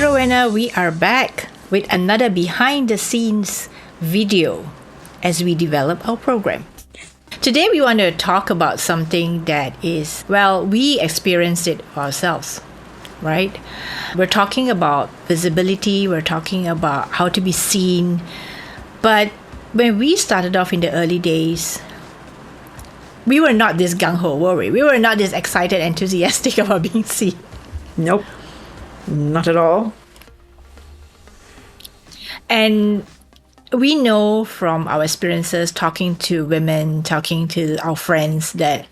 Rowena, we are back with another behind the scenes video as we develop our program. Today we want to talk about something that is, well, we experienced it ourselves, right? We're talking about visibility, we're talking about how to be seen. But when we started off in the early days, we were not this gung-ho, were we? We were not this excited, enthusiastic about being seen. Nope, not at all. And we know from our experiences talking to women, talking to our friends, that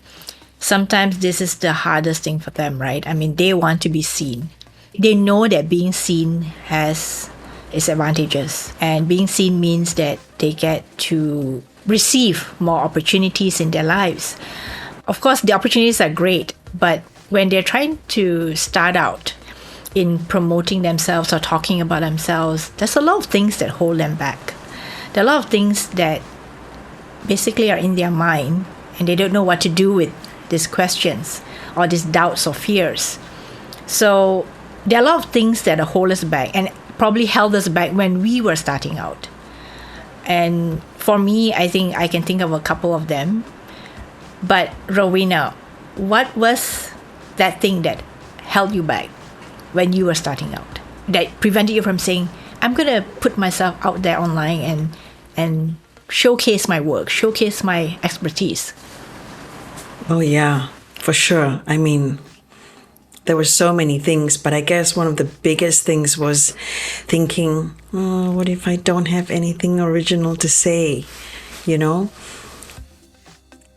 sometimes this is the hardest thing for them, right? I mean, they want to be seen. They know that being seen has its advantages. And being seen means that they get to receive more opportunities in their lives. Of course, the opportunities are great, but when they're trying to start out in promoting themselves or talking about themselves, there's a lot of things that hold them back. There are a lot of things that basically are in their mind and they don't know what to do with these questions or these doubts or fears. So there are a lot of things that hold us back and probably held us back when we were starting out. And for me, I think I can think of a couple of them. But Rowena, what was that thing that held you back when you were starting out, that prevented you from saying, I'm going to put myself out there online and showcase my work, showcase my expertise? Oh, yeah, for sure. I mean, there were so many things, but I guess one of the biggest things was thinking, oh, what if I don't have anything original to say? You know,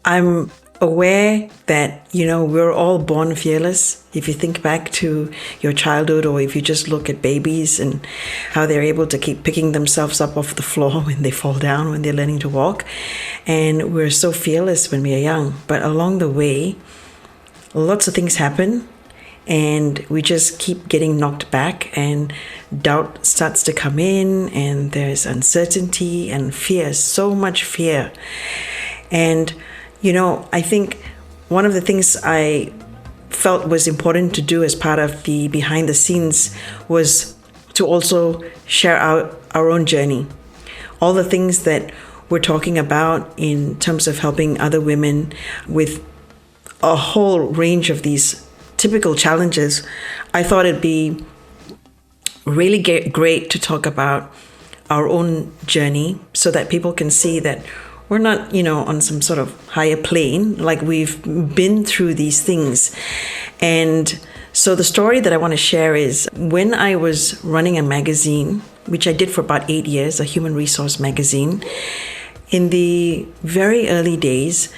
I'm aware that, we're all born fearless. If you think back to your childhood, or if you just look at babies and how they're able to keep picking themselves up off the floor when they fall down, when they're learning to walk. And we're so fearless when we are young. But along the way, lots of things happen and we just keep getting knocked back, and doubt starts to come in, and there's uncertainty and fear, so much fear. And I think one of the things I felt was important to do as part of the behind the scenes was to also share our own journey. All the things that we're talking about in terms of helping other women with a whole range of these typical challenges, I thought it'd be really great to talk about our own journey so that people can see that we're not, on some sort of higher plane, like we've been through these things. And so the story that I want to share is when I was running a magazine, which I did for about 8 years, a human resource magazine, in the very early days,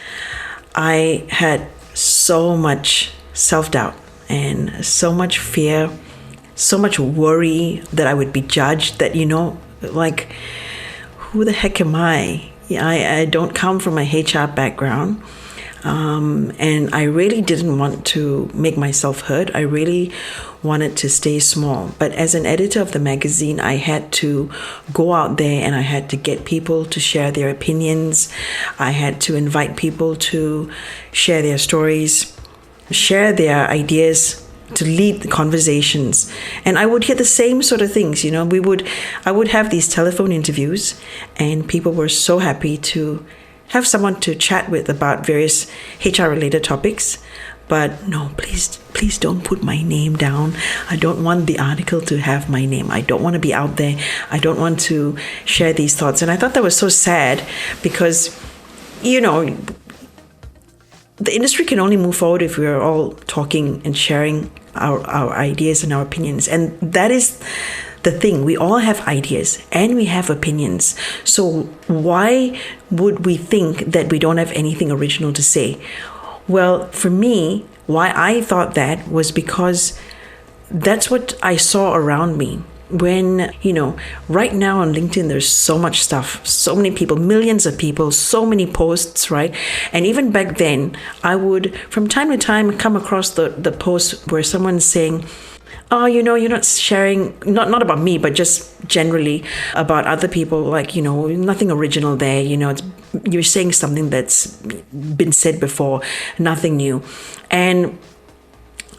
I had so much self-doubt and so much fear, so much worry that I would be judged, that, like, who the heck am I? I don't come from a HR background, and I really didn't want to make myself heard. I really wanted to stay small. But as an editor of the magazine, I had to go out there and I had to get people to share their opinions. I had to invite people to share their stories, share their ideas, to lead the conversations. And I would hear the same sort of things. I would have these telephone interviews, and people were so happy to have someone to chat with about various HR related topics. But no, please don't put my name down. I don't want the article to have my name. I don't want to be out there. I don't want to share these thoughts. And I thought that was so sad because, the industry can only move forward if we're all talking and sharing our ideas and our opinions. And that is the thing. We all have ideas and we have opinions. So why would we think that we don't have anything original to say? Well, for me, why I thought that was because that's what I saw around me. When, right now on LinkedIn, there's so much stuff, so many people, millions of people, so many posts, right? And even back then, I would, from time to time, come across the post where someone's saying, oh, you're not sharing, not about me, but just generally about other people, like, nothing original there, you're saying something that's been said before, nothing new. And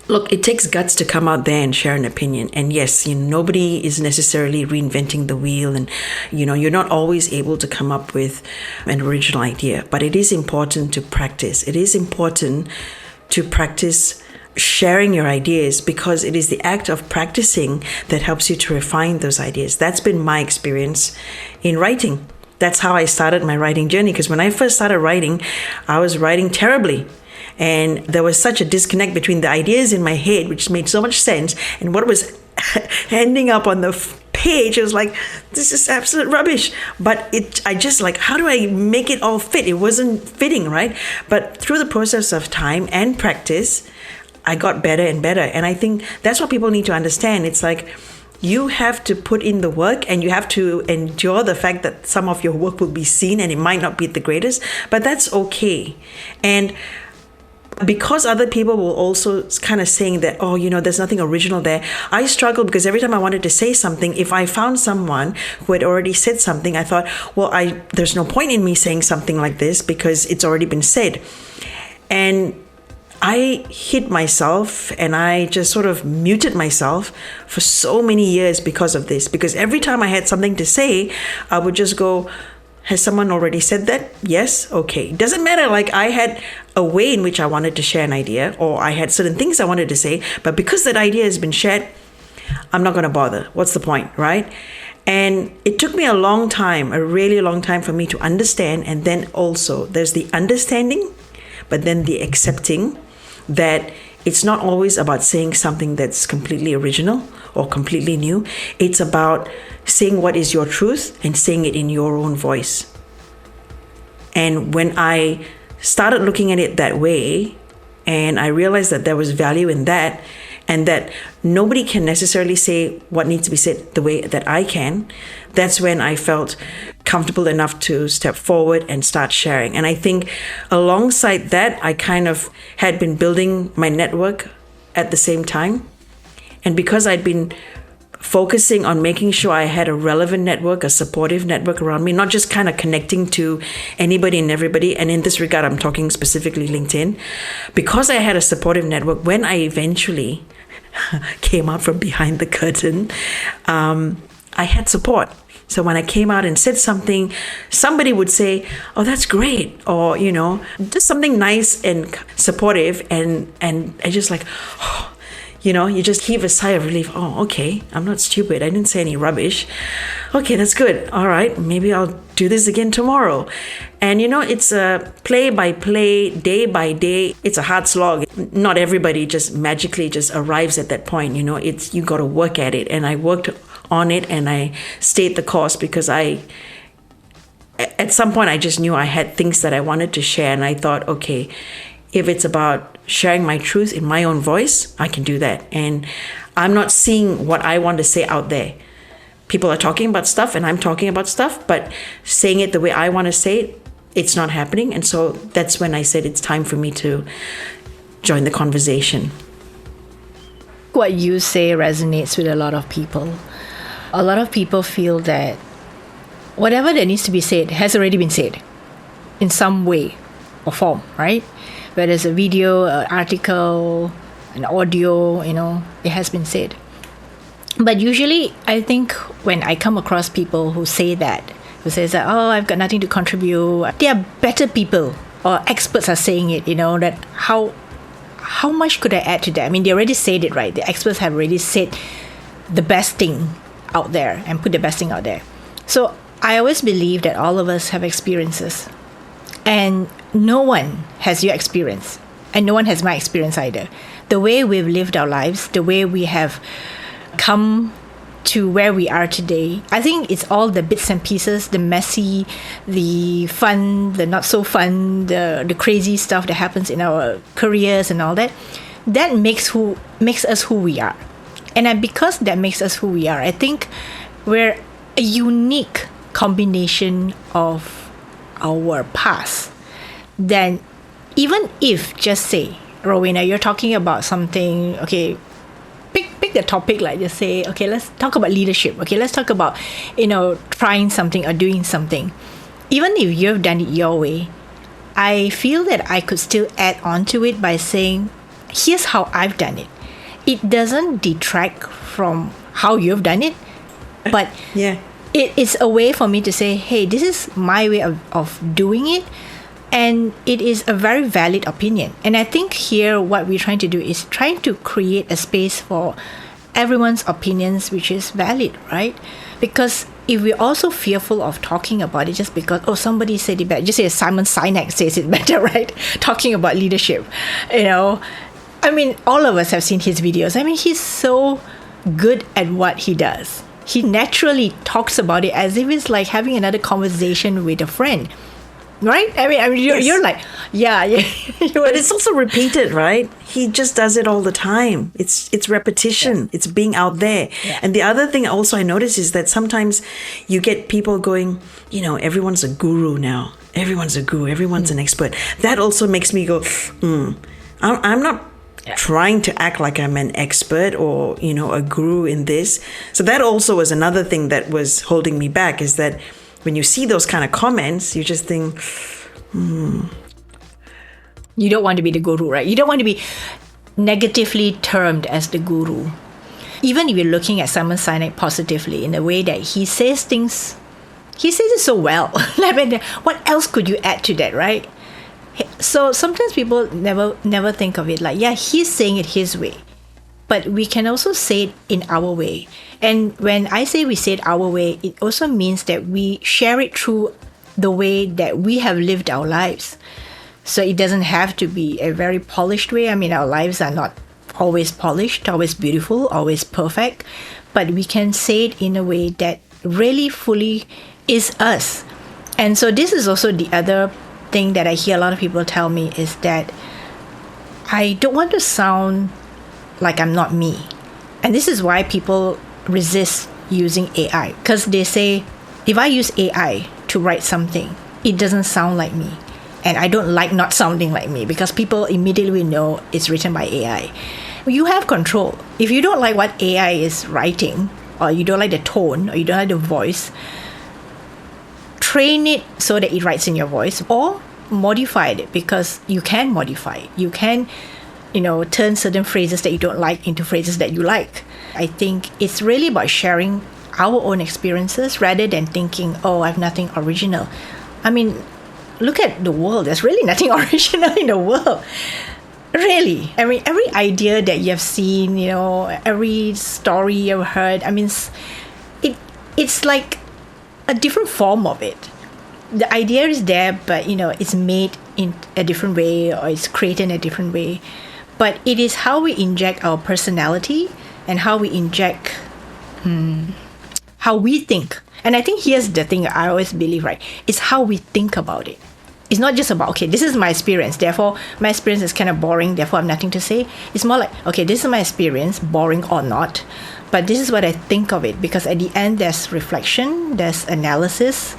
Look, it takes guts to come out there and share an opinion. And yes, nobody is necessarily reinventing the wheel. And, you're not always able to come up with an original idea. But it is important to practice. It is important to practice sharing your ideas, because it is the act of practicing that helps you to refine those ideas. That's been my experience in writing. That's how I started my writing journey. Because when I first started writing, I was writing terribly. And there was such a disconnect between the ideas in my head, which made so much sense, and what was ending up on the page. It was like, this is absolute rubbish. But I just like, how do I make it all fit? It wasn't fitting, right? But through the process of time and practice, I got better and better. And I think that's what people need to understand. It's like, you have to put in the work, and you have to endure the fact that some of your work will be seen and it might not be the greatest, but that's okay. And because other people will also kind of saying that, there's nothing original there, I struggle, because every time I wanted to say something, if I found someone who had already said something, I thought, there's no point in me saying something like this because it's already been said. And I hid myself, and I just sort of muted myself for so many years because of this. Because every time I had something to say, I would just go, has someone already said that? Yes? Okay. It doesn't matter. Like, I had a way in which I wanted to share an idea, or I had certain things I wanted to say, but because that idea has been shared, I'm not going to bother. What's the point, right? And it took me a long time, a really long time, for me to understand. And then also there's the understanding, but then the accepting that it's not always about saying something that's completely original or completely new. It's about saying what is your truth and saying it in your own voice. And when I started looking at it that way, and I realized that there was value in that, and that nobody can necessarily say what needs to be said the way that I can, that's when I felt comfortable enough to step forward and start sharing. And I think alongside that, I kind of had been building my network at the same time. And because I'd been focusing on making sure I had a relevant network, a supportive network around me, not just kind of connecting to anybody and everybody. And in this regard, I'm talking specifically LinkedIn. Because I had a supportive network, when I eventually came out from behind the curtain, I had support. So when I came out and said something, somebody would say, oh, that's great. Or, just something nice and supportive. And I just like, oh, you just heave a sigh of relief. Oh, okay, I'm not stupid. I didn't say any rubbish. Okay, that's good. All right, maybe I'll do this again tomorrow. And, it's a play by play, day by day. It's a hard slog. Not everybody just magically just arrives at that point. You got to work at it. And I worked on it, and I stayed the course, because at some point I just knew I had things that I wanted to share. And I thought, okay, if it's about sharing my truth in my own voice, I can do that. And I'm not seeing what I want to say out there. People are talking about stuff and I'm talking about stuff, but saying it the way I want to say it, it's not happening. And so that's when I said it's time for me to join the conversation. What you say resonates with a lot of people. A lot of people feel that whatever that needs to be said has already been said in some way or form, right? Whether it's a video, an article, an audio, it has been said. But usually, I think when I come across people who say that, who says that, oh, I've got nothing to contribute, they are better people, or experts are saying it, that how much could I add to that? I mean, they already said it, right? The experts have already said the best thing out there and put the best thing out there. So I always believe that all of us have experiences. And no one has your experience, and no one has my experience either. The way we've lived our lives, the way we have come to where we are today, I think it's all the bits and pieces, the messy, the fun, the not so fun, the crazy stuff that happens in our careers and all that. That makes us who we are. And because that makes us who we are, I think we're a unique combination of our past. Then even if, just say, Rowena, you're talking about something, okay, pick the topic, like just say, okay, let's talk about leadership. Okay, let's talk about, trying something or doing something. Even if you've done it your way, I feel that I could still add on to it by saying, here's how I've done it. it doesn't detract from how you've done it, but Yeah. it's a way for me to say, hey, this is my way of doing it. And it is a very valid opinion. And I think here what we're trying to do is trying to create a space for everyone's opinions, which is valid, right? Because if we're also fearful of talking about it just because, oh, somebody said it better, just say Simon Sinek says it better, right? Talking about leadership, I mean, all of us have seen his videos. I mean, he's so good at what he does. He naturally talks about it as if it's like having another conversation with a friend. Right? I mean, you're like, yeah. But it's also repeated, right? He just does it all the time. It's repetition. Yeah. It's being out there. Yeah. And the other thing also I notice is that sometimes you get people going, everyone's a guru now. Everyone's a guru. Everyone's an expert. That also makes me go, I'm not trying to act like I'm an expert or, a guru in this. So that also was another thing that was holding me back, is that when you see those kind of comments, you just think, You don't want to be the guru, right? You don't want to be negatively termed as the guru. Even if you're looking at Simon Sinek positively in the way that he says things, he says it so well. I mean, what else could you add to that, right? So sometimes people never think of it like, yeah, he's saying it his way. But we can also say it in our way. And when I say we say it our way, it also means that we share it through the way that we have lived our lives. So it doesn't have to be a very polished way. I mean, our lives are not always polished, always beautiful, always perfect. But we can say it in a way that really fully is us. And so this is also the other thing that I hear a lot of people tell me, is that I don't want to sound like I'm not me. And this is why people resist using AI, because they say, if I use AI to write something, it doesn't sound like me. And I don't like not sounding like me, because people immediately know it's written by AI. You have control. If you don't like what AI is writing, or you don't like the tone, or you don't like the voice, train it so that it writes in your voice, or modify it, because you can modify it. You can turn certain phrases that you don't like into phrases that you like. I think it's really about sharing our own experiences rather than thinking, oh, I have nothing original. I mean, look at the world. There's really nothing original in the world. Really. I mean, every idea that you have seen, every story you've heard, I mean, it's like a different form of it. The idea is there, but, it's made in a different way, or it's created in a different way. But it is how we inject our personality and how we inject how we think. And I think here's the thing I always believe, right? It's how we think about it. It's not just about, okay, this is my experience, therefore my experience is kind of boring, therefore I have nothing to say. It's more like, okay, this is my experience, boring or not, but this is what I think of it. Because at the end, there's reflection, there's analysis,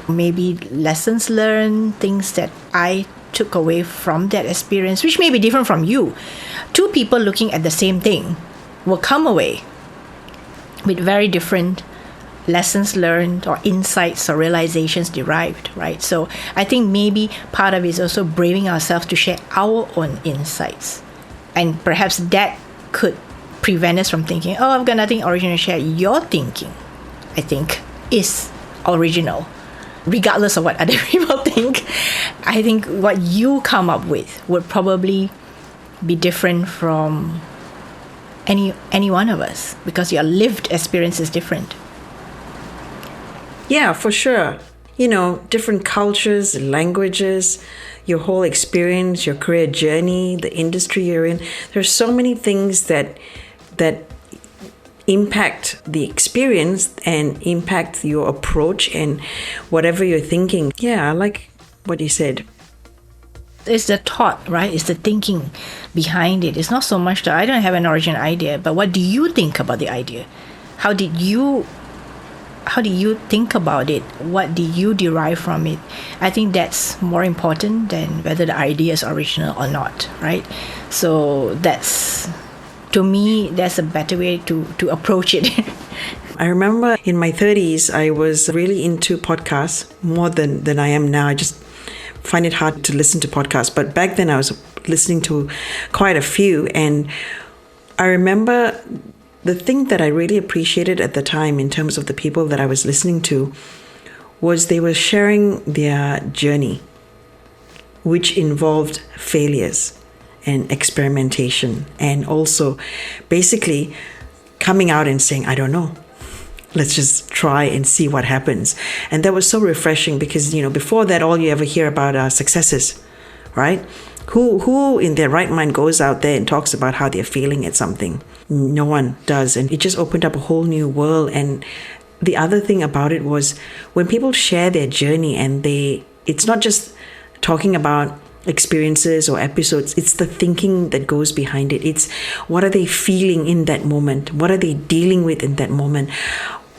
maybe lessons learned, things that I took away from that experience, which may be different from you. Two people looking at the same thing will come away with very different lessons learned or insights or realizations derived, right? So I think maybe part of it is also braving ourselves to share our own insights. And perhaps that could prevent us from thinking, oh, I've got nothing original to share. Your thinking, I think, is original. Regardless of what other people think, I think what you come up with would probably be different from any one of us, because your lived experience is different. Yeah, for sure. Different cultures, languages, your whole experience, your career journey, the industry you're in. There's so many things that impact the experience and impact your approach and whatever you're thinking. Yeah, I like what you said. It's the thought, right? It's the thinking behind it. It's not so much that I don't have an original idea, but what do you think about the idea? How do you think about it? What do you derive from it? I think that's more important than whether the idea is original or not, right? So to me, that's a better way to approach it. I remember in my 30s, I was really into podcasts more than I am now. I just find it hard to listen to podcasts. But back then I was listening to quite a few. And I remember the thing that I really appreciated at the time in terms of the people that I was listening to was they were sharing their journey, which involved failures and experimentation, and also basically coming out and saying, I don't know. Let's just try and see what happens. And that was so refreshing because, before that, all you ever hear about are successes, right? Who in their right mind goes out there and talks about how they're failing at something? No one does. And it just opened up a whole new world. And the other thing about it was when people share their journey and it's not just talking about experiences or episodes, it's the thinking that goes behind it. It's what are they feeling in that moment? What are they dealing with in that moment?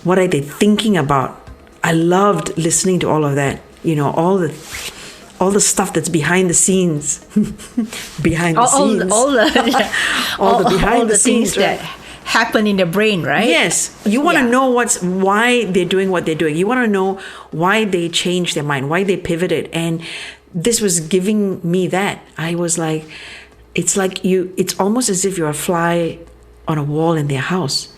What are they thinking about? I loved listening to all of that, all the stuff that's behind the scenes, behind the scenes, all the behind the things scenes, right? that happen in the brain, right? Yes, you want to know why they're doing what they're doing. You want to know why they changed their mind, why they pivoted, and this was giving me that. I was like, it's almost as if you're a fly on a wall in their house,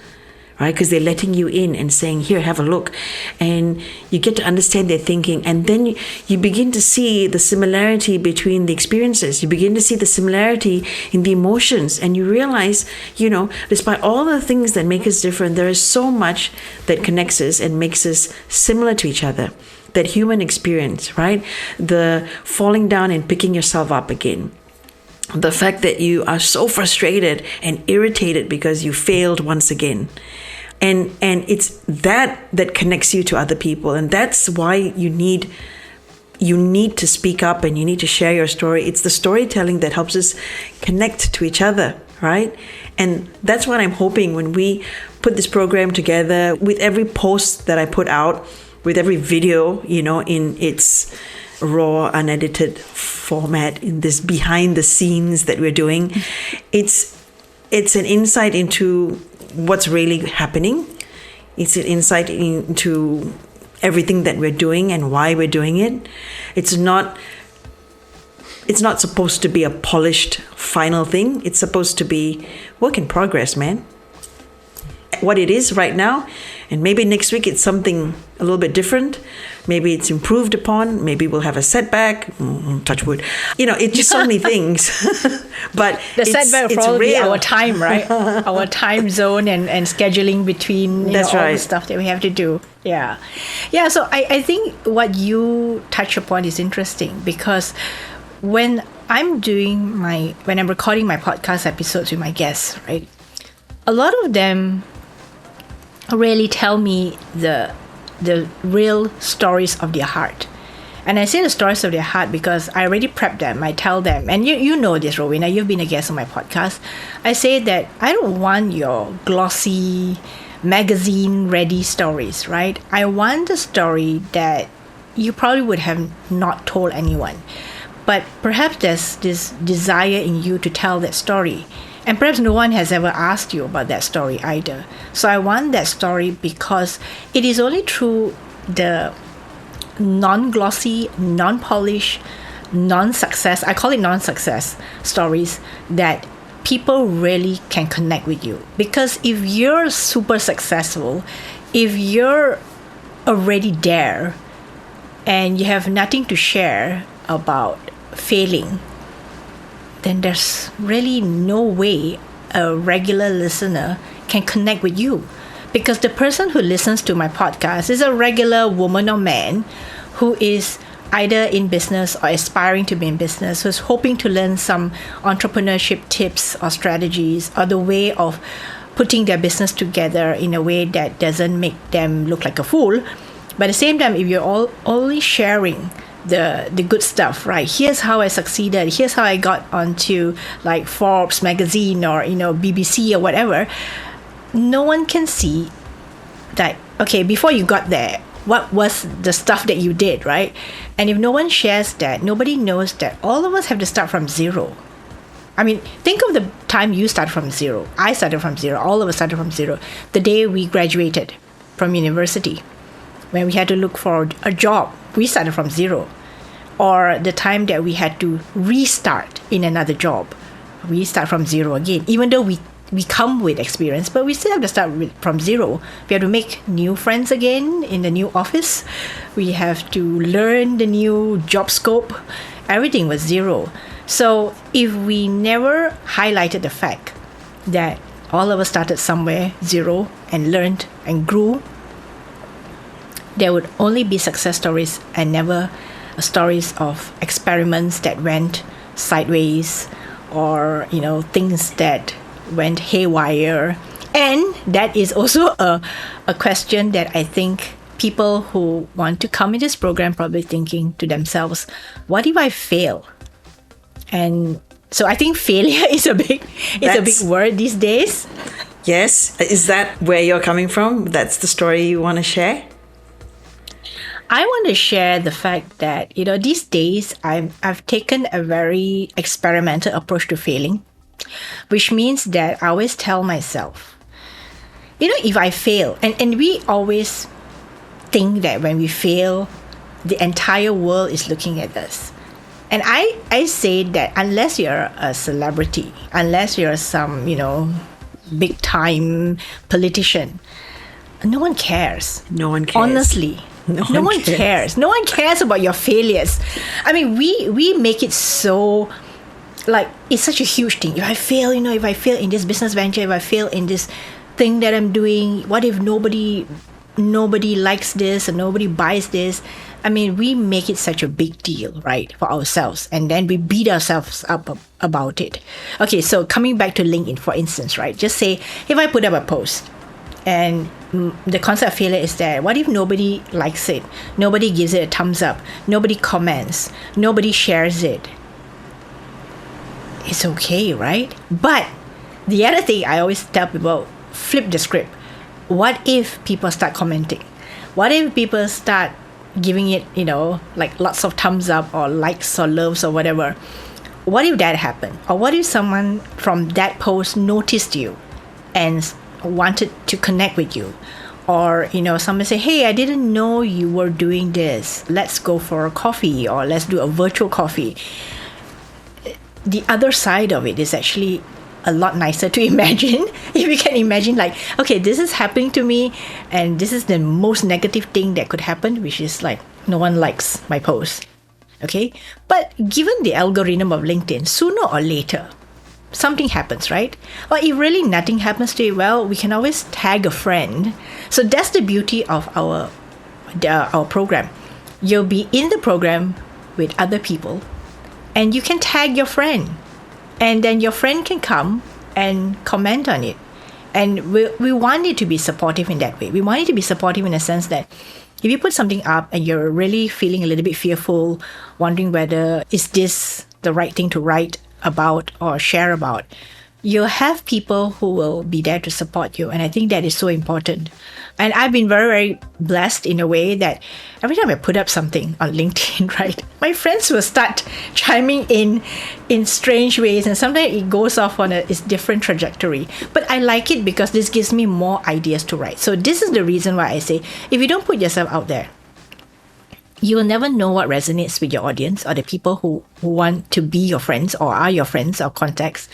right? Because they're letting you in and saying, here, have a look. And you get to understand their thinking. And then you begin to see the similarity between the experiences. You begin to see the similarity in the emotions. And you realize, despite all the things that make us different, there is so much that connects us and makes us similar to each other. That human experience, right? The falling down and picking yourself up again. The fact that you are so frustrated and irritated because you failed once again. And it's that connects you to other people. And that's why you need to speak up and you need to share your story. It's the storytelling that helps us connect to each other, right? And that's what I'm hoping when we put this program together, with every post that I put out, with every video, in its raw, unedited format, in this behind the scenes that we're doing, it's an insight into what's really happening. It's an insight into everything that we're doing and why we're doing it. It's not supposed to be a polished final thing. It's supposed to be work in progress, man. What it is right now, and maybe next week it's something a little bit different. Maybe it's improved upon. Maybe we'll have a setback. Touch wood. It's just so many things. But the setback will probably be real. our time, right? Our time zone and scheduling between That's all right. the stuff that we have to do. Yeah. So I think what you touch upon is interesting because when I'm recording my podcast episodes with my guests, right? A lot of them really tell me the real stories of their heart. And I say the stories of their heart because I already prepped them. I tell them, and you know this, Rowena, you've been a guest on my podcast. I say that I don't want your glossy, magazine-ready stories, right? I want the story that you probably would have not told anyone. But perhaps there's this desire in you to tell that story. And perhaps no one has ever asked you about that story either. So I want that story because it is only through the non-glossy, non-polished, non-success, I call it non-success stories, that people really can connect with you. Because if you're super successful, if you're already there and you have nothing to share about failing, then there's really no way a regular listener can connect with you. Because the person who listens to my podcast is a regular woman or man who is either in business or aspiring to be in business, who's hoping to learn some entrepreneurship tips or strategies or the way of putting their business together in a way that doesn't make them look like a fool. But at the same time, if you're only sharing the good stuff, right? Here's how I succeeded. Here's how I got onto like Forbes magazine or BBC or whatever. No one can see that, okay, before you got there, what was the stuff that you did, right? And if no one shares that, nobody knows that all of us have to start from zero. I mean, think of the time you started from zero. I started from zero. All of us started from zero. The day we graduated from university, when we had to look for a job, we started from zero. Or the time that we had to restart in another job, we start from zero again. Even though we we come with experience, but we still have to start from zero. We have to make new friends again in the new office. We have to learn the new job scope. Everything was zero. So if we never highlighted the fact that all of us started somewhere zero and learned and grew, there would only be success stories and never stories of experiments that went sideways, or things that went haywire. And that is also a question that I think people who want to come in this program probably thinking to themselves, what if I fail? And so I think failure is a big word these days. Yes. Is that where you're coming from? That's the story you want to share? I want to share the fact that, these days I've taken a very experimental approach to failing, which means that I always tell myself, if I fail, and we always think that when we fail, the entire world is looking at us. And I say that unless you're a celebrity, unless you're some, big time politician, no one cares. No one cares. Honestly. No one cares. No one cares about your failures. I mean, we make it so, like, it's such a huge thing. If I fail, if I fail in this business venture, if I fail in this thing that I'm doing, what if nobody likes this or nobody buys this? I mean, we make it such a big deal, right, for ourselves. And then we beat ourselves up about it. Okay, so coming back to LinkedIn, for instance, right? Just say, if I put up a post, and the concept of failure is that what if nobody likes it? Nobody gives it a thumbs up. Nobody comments. Nobody shares it. It's okay, right? But the other thing I always tell people, flip the script. What if people start commenting? What if people start giving it, like lots of thumbs up or likes or loves or whatever? What if that happened? Or what if someone from that post noticed you and wanted to connect with you? Or someone say, hey, I didn't know you were doing this, let's go for a coffee, or let's do a virtual coffee. The other side of it is actually a lot nicer to imagine. If you can imagine, like, okay, this is happening to me, and this is the most negative thing that could happen, which is like no one likes my post. Okay, but given the algorithm of LinkedIn, sooner or later something happens, right? Or if really nothing happens to you, well, we can always tag a friend. So that's the beauty of our program. You'll be in the program with other people, and you can tag your friend, and then your friend can come and comment on it. And we want it to be supportive in that way. We want it to be supportive in a sense that if you put something up and you're really feeling a little bit fearful, wondering whether is this the right thing to write about or share about, you'll have people who will be there to support you. And I think that is so important. And I've been very, very blessed in a way that every time I put up something on LinkedIn, right, my friends will start chiming in strange ways. And sometimes it goes off on a different trajectory. But I like it because this gives me more ideas to write. So this is the reason why I say, if you don't put yourself out there, you will never know what resonates with your audience or the people who want to be your friends or are your friends or contacts.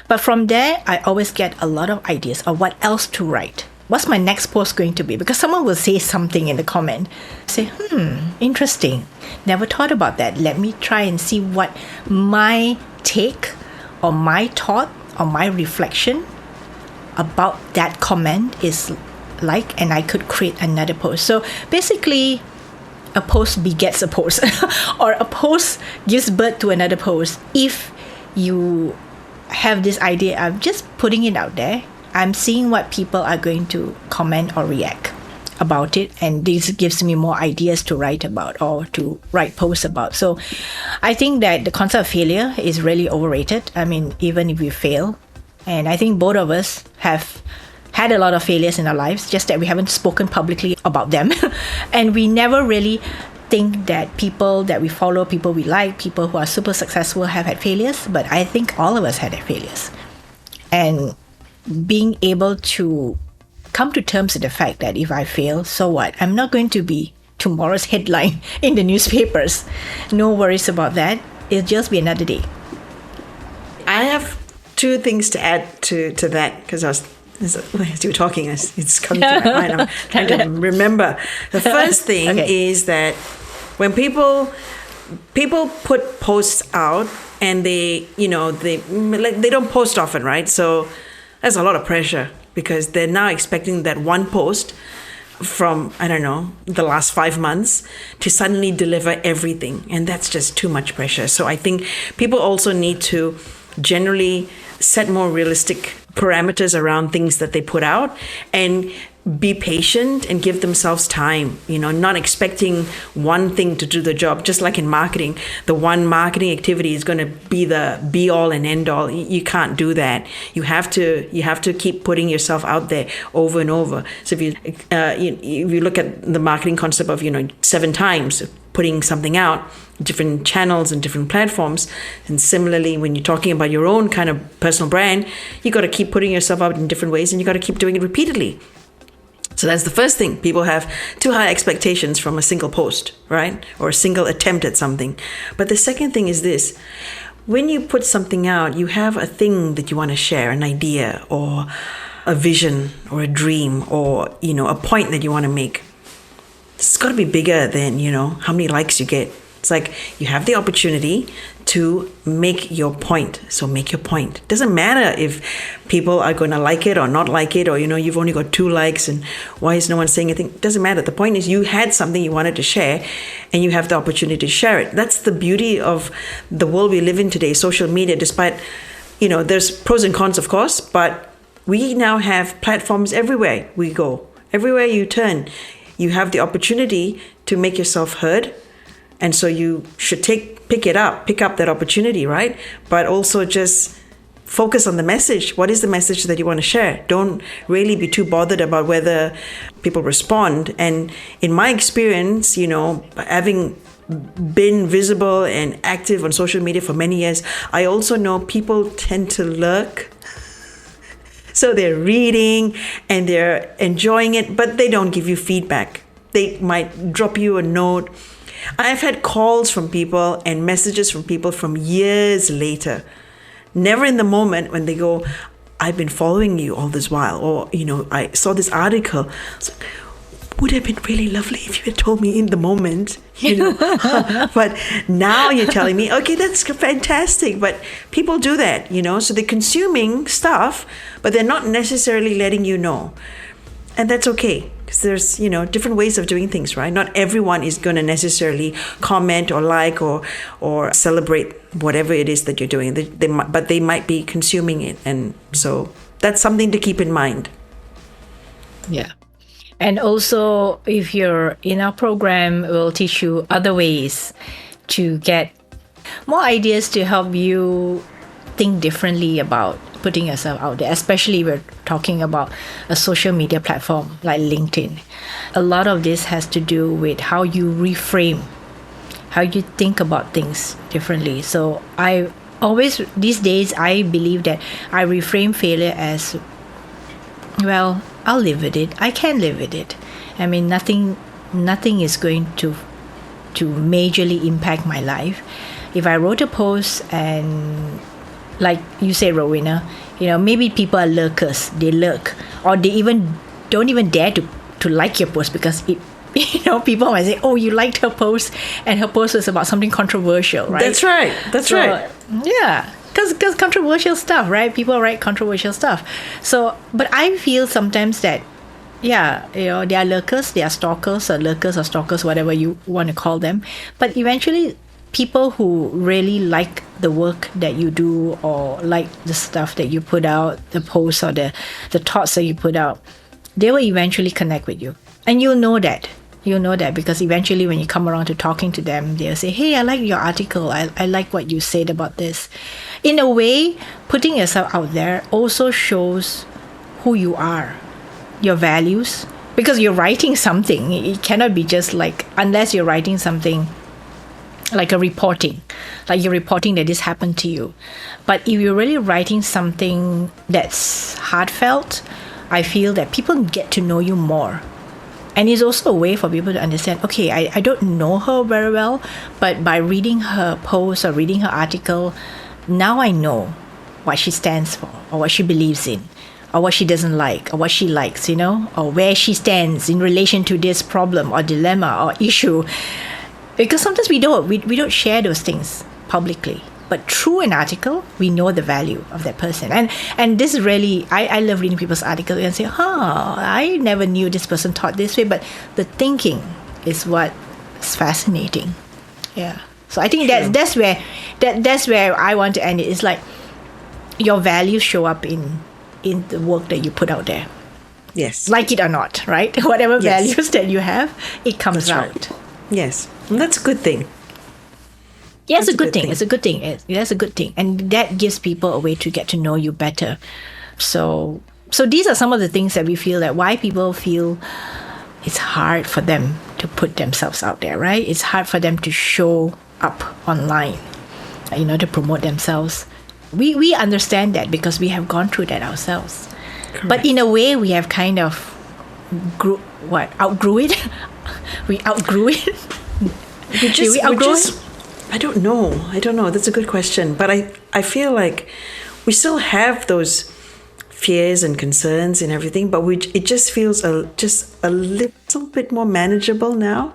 But from there, I always get a lot of ideas of what else to write. What's my next post going to be? Because someone will say something in the comment. Say, interesting. Never thought about that. Let me try and see what my take or my thought or my reflection about that comment is like, and I could create another post. So basically, a post begets a post or a post gives birth to another post. If you have this idea of just putting it out there, I'm seeing what people are going to comment or react about it, and this gives me more ideas to write about or to write posts about. So I think that the concept of failure is really overrated. I mean, even if we fail, and I think both of us have had a lot of failures in our lives, just that we haven't spoken publicly about them. And we never really think that people that we follow, people we like, people who are super successful have had failures. But I think all of us had failures. And being able to come to terms with the fact that if I fail, so what? I'm not going to be tomorrow's headline in the newspapers. No worries about that. It'll just be another day. I have two things to add to that, because as you were talking, it's coming to my mind. I'm trying to remember. The first thing is that when people put posts out and they don't post often, right? So there's a lot of pressure because they're now expecting that one post from, I don't know, the last 5 months to suddenly deliver everything. And that's just too much pressure. So I think people also need to generally set more realistic parameters around things that they put out and be patient and give themselves time, not expecting one thing to do the job. Just like in marketing, the one marketing activity is going to be the be all and end all. You can't do that. You have to keep putting yourself out there over and over. So if you look at the marketing concept of 7 times putting something out, different channels and different platforms, and similarly when you're talking about your own kind of personal brand, you got to keep putting yourself out in different ways, and you got to keep doing it repeatedly. So that's the first thing. People have too high expectations from a single post, right? Or a single attempt at something. But the second thing is this. When you put something out, you have a thing that you want to share, an idea or a vision or a dream or, a point that you want to make. It's got to be bigger than, how many likes you get. It's like you have the opportunity to make your point. So make your point. It doesn't matter if people are going to like it or not like it, or, you've only got 2 likes and why is no one saying anything? It doesn't matter. The point is you had something you wanted to share and you have the opportunity to share it. That's the beauty of the world we live in today, social media, despite, there's pros and cons, of course, but we now have platforms everywhere we go. Everywhere you turn, you have the opportunity to make yourself heard. And so you should pick up that opportunity, right? But also just focus on the message. What is the message that you want to share? Don't really be too bothered about whether people respond. And in my experience, having been visible and active on social media for many years, I also know people tend to lurk. So they're reading and they're enjoying it, but they don't give you feedback. They might drop you a note. I've had calls from people and messages from people from years later, never in the moment when they go, I've been following you all this while, or, I saw this article. So, would have been really lovely if you had told me in the moment, but now you're telling me, okay, that's fantastic. But people do that, so they're consuming stuff, but they're not necessarily letting you know. And that's okay. There's, different ways of doing things, right? Not everyone is going to necessarily comment or like or celebrate whatever it is that you're doing. But they might be consuming it. And so that's something to keep in mind. Yeah. And also, if you're in our program, we'll teach you other ways to get more ideas to help you think differently about putting yourself out there, especially we're talking about a social media platform like LinkedIn. A lot of this has to do with how you reframe, how you think about things differently. So these days, I believe that I reframe failure as, well, I'll live with it. I can live with it. I mean, nothing is going to majorly impact my life. If I wrote a post and, like you say, Rowena, maybe people are lurkers. They lurk, or they don't even dare to like your post because it, people might say, "Oh, you liked her post, and her post was about something controversial, right?" That's right. Right. Yeah, because controversial stuff, right? People write controversial stuff. So, but I feel sometimes that, yeah, they are lurkers, they are stalkers, or lurkers or stalkers, whatever you want to call them. But eventually, people who really like the work that you do or like the stuff that you put out, the posts or the thoughts that you put out, they will eventually connect with you. And you'll know that. You'll know that because eventually when you come around to talking to them, they'll say, hey, I like your article. I like what you said about this. In a way, putting yourself out there also shows who you are, your values, because you're writing something. It cannot be just like, unless you're writing something like you're reporting that this happened to you. But if you're really writing something that's heartfelt, I feel that people get to know you more. And it's also a way for people to understand, okay, I don't know her very well, but by reading her post or reading her article, now I know what she stands for, or what she believes in, or what she doesn't like, or what she likes, or where she stands in relation to this problem or dilemma or issue. Because sometimes we don't share those things publicly. But through an article, we know the value of that person. And this is really, I love reading people's articles and say, I never knew this person thought this way. But the thinking is what's fascinating. Yeah. So I think that's where I want to end it. It's like your values show up in the work that you put out there. Yes. Like it or not, right? Whatever values that you have, it comes out. Right. Yes. And that's a good thing. Yeah, it's a good thing. It's a good thing. That's a good thing. And that gives people a way to get to know you better. So these are some of the things that we feel that why people feel it's hard for them to put themselves out there, right? It's hard for them to show up online, to promote themselves. We understand that because we have gone through that ourselves. Correct. But in a way, we have kind of outgrew it? We outgrew it? We outgrew it? I don't know. That's a good question. But I feel like we still have those fears and concerns and everything, but it just feels just a little bit more manageable now,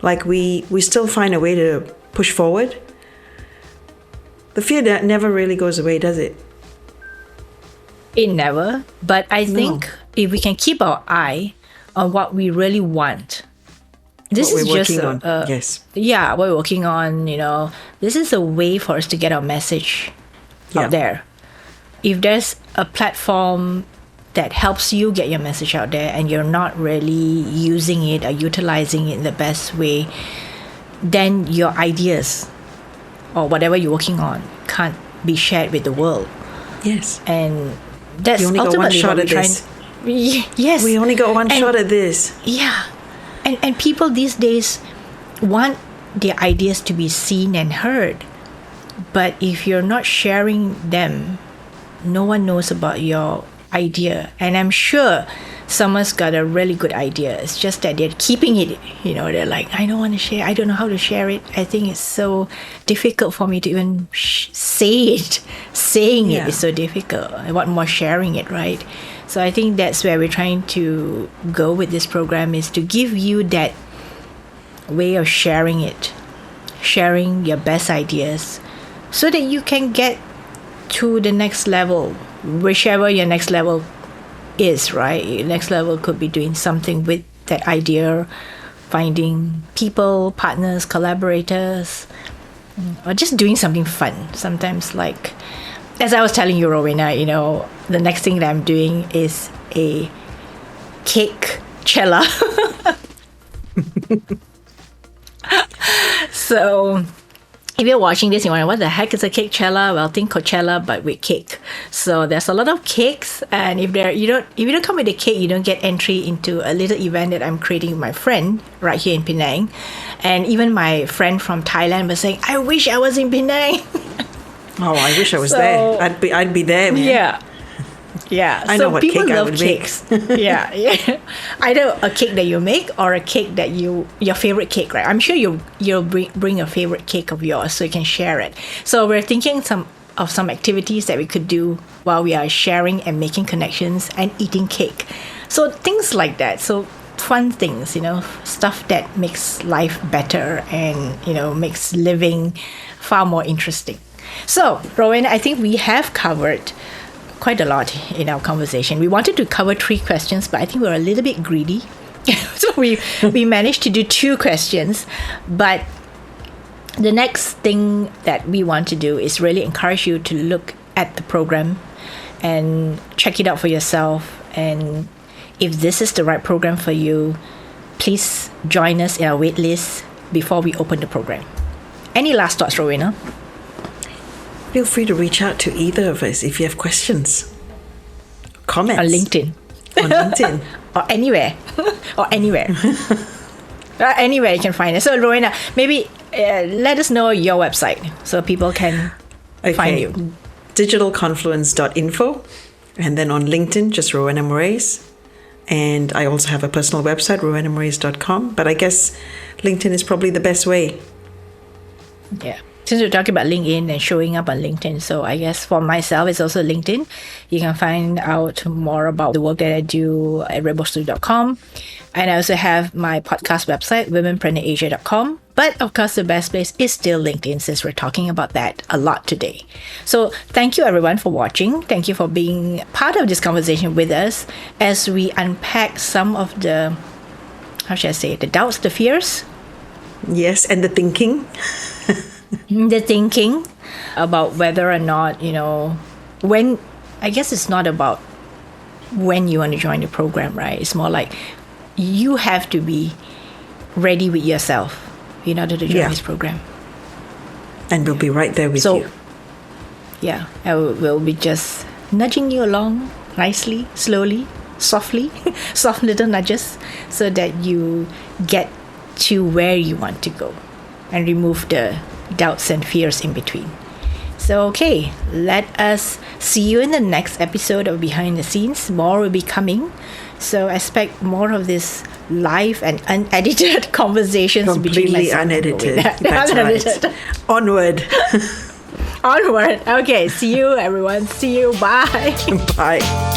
Like we still find a way to push forward. The fear that never really goes away, does it? It never. But I think if we can keep our eye on what we really want, this is just yes. Yeah, what we're working on, this is a way for us to get our message out there. If there's a platform that helps you get your message out there and you're not really using it or utilizing it in the best way, then your ideas or whatever you're working on can't be shared with the world. Yes. And that's you only got one shot at this. Yes. We only got one shot at this. Yeah. And people these days want their ideas to be seen and heard. But if you're not sharing them, no one knows about your idea. And I'm sure someone's got a really good idea. It's just that they're keeping it. They're like, I don't want to share. I don't know how to share it. I think it's so difficult for me to even say it. Saying it is so difficult. I want more sharing it, right? So I think that's where we're trying to go with this program, is to give you that way of sharing it, sharing your best ideas, so that you can get to the next level, whichever your next level is, right? Your next level could be doing something with that idea, finding people, partners, collaborators, or just doing something fun. Sometimes, like, as I was telling you, Rowena, the next thing that I'm doing is a cake cella. So if you're watching this, you wonder what the heck is a cake cella? Well, think Coachella, but with cake. So there's a lot of cakes, and if you don't come with a cake, you don't get entry into a little event that I'm creating with my friend right here in Penang. And even my friend from Thailand was saying, I wish I was in Penang. Oh, I wish I was there. I'd be there, man. Yeah. I know what people cake I love would cakes. make. Yeah. Either a cake that you make or a cake that your favorite cake, right? I'm sure you'll bring a favorite cake of yours so you can share it. So we're thinking of some activities that we could do while we are sharing and making connections and eating cake. So things like that. So fun things, stuff that makes life better and, makes living far more interesting. So, Rowena, I think we have covered quite a lot in our conversation. We wanted to cover 3 questions, but I think we were a little bit greedy. So we managed to do 2 questions. But the next thing that we want to do is really encourage you to look at the program and check it out for yourself. And if this is the right program for you, please join us in our wait list before we open the program. Any last thoughts, Rowena? Feel free to reach out to either of us if you have questions, comments. On LinkedIn. On LinkedIn. Or anywhere. Anywhere you can find us. So, Rowena, maybe let us know your website so people can find you. digitalconfluence.info, and then on LinkedIn, just Rowena Morais. And I also have a personal website, rowenamorais.com. But I guess LinkedIn is probably the best way. Yeah. since we're talking about LinkedIn and showing up on LinkedIn, so I guess for myself, it's also LinkedIn. You can find out more about the work that I do at rebelstudio.com. And I also have my podcast website, womenpreneurasia.com. But of course, the best place is still LinkedIn, since we're talking about that a lot today. So thank you everyone for watching. Thank you for being part of this conversation with us as we unpack some of the, how should I say, the doubts, the fears. Yes, and the thinking. The thinking about whether or not, when, I guess it's not about when you want to join the program, right? It's more like you have to be ready with yourself in order to join this program. And we'll be right there with you. Yeah, we'll be just nudging you along nicely, slowly, softly, soft little nudges, so that you get to where you want to go and remove the doubts and fears in between. So, okay, let us see you in the next episode of Behind the Scenes. More will be coming. So expect more of this live and unedited conversations. Completely unedited. That's unedited. Right. Onward. Onward. Okay, see you everyone. See you. Bye. Bye.